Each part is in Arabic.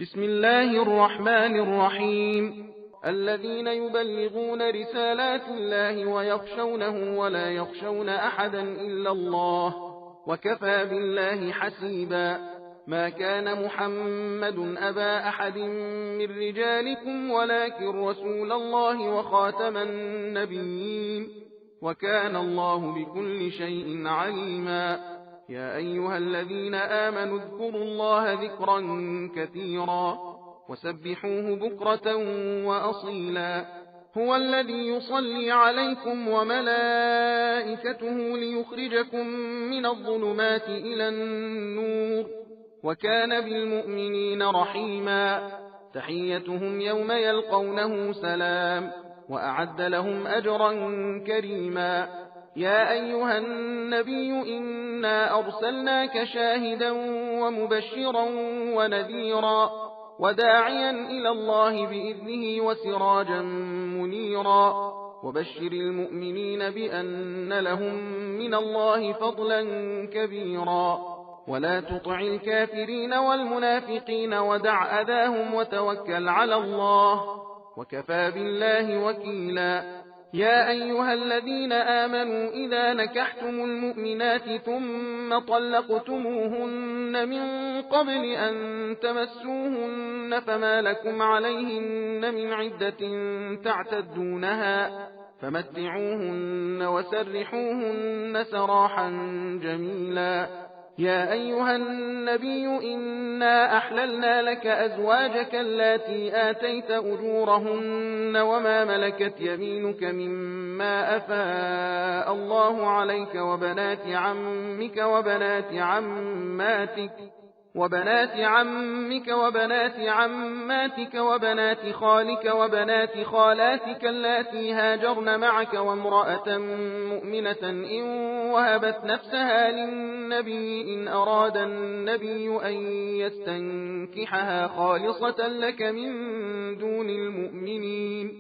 بسم الله الرحمن الرحيم. الذين يبلغون رسالات الله ويخشونه ولا يخشون أحدا إلا الله وكفى بالله حسيبا. ما كان محمد أبا أحد من رجالكم ولكن رسول الله وخاتم النبيين وكان الله بكل شيء عليما. يا أيها الذين آمنوا اذكروا الله ذكرا كثيرا وسبحوه بكرة وأصيلا. هو الذي يصلي عليكم وملائكته ليخرجكم من الظلمات إلى النور وكان بالمؤمنين رحيما. تحيتهم يوم يلقونه سلام وأعد لهم أجرا كريما. يا أيها النبي إنا أرسلناك شاهدا ومبشرا ونذيرا وداعيا إلى الله بإذنه وسراجا منيرا. وبشر المؤمنين بأن لهم من الله فضلا كبيرا. ولا تطع الكافرين والمنافقين ودع أذاهم وتوكل على الله وكفى بالله وكيلا. يا أيها الذين آمنوا إذا نكحتم المؤمنات ثم طلقتموهن من قبل أن تمسوهن فما لكم عليهن من عدة تعتدونها فمتعوهن وسرحوهن سراحا جميلا. يا أيها النبي إنا أحللنا لك أزواجك اللاتي آتيت أجورهن وما ملكت يمينك مما أفاء الله عليك وبنات عمك وبنات عماتك وبنات خالك وبنات خالاتك اللاتي هاجرن معك وامرأة مؤمنة إن وهبت نفسها للنبي إن أراد النبي أن يستنكحها خالصة لك من دون المؤمنين.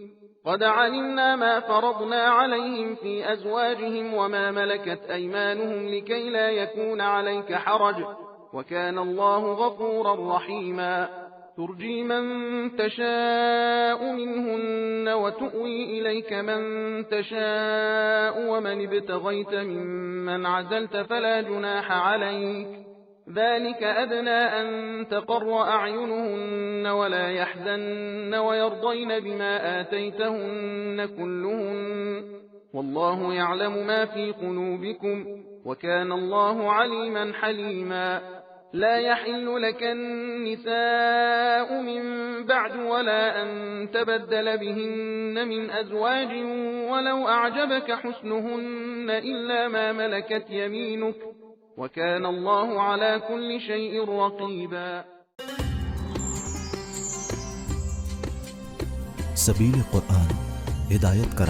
قد علمنا ما فرضنا عليهم في أزواجهم وما ملكت أيمانهم لكي لا يكون عليك حرج وكان الله غفورا رحيما. ترجي من تشاء منهن وتؤوي إليك من تشاء ومن ابتغيت ممن عزلت فلا جناح عليك. ذلك أدنى أن تقر أعينهن ولا يحزن ويرضين بما آتيتهن كلهن والله يعلم ما في قلوبكم وكان الله عليما حليما. لا يحل لك النساء من بعد ولا أن تبدل بهن من أزواج ولو أعجبك حسنهن إلا ما ملكت يمينك وكان الله على كل شيء رقيبا. सबील कुरान हिदायत का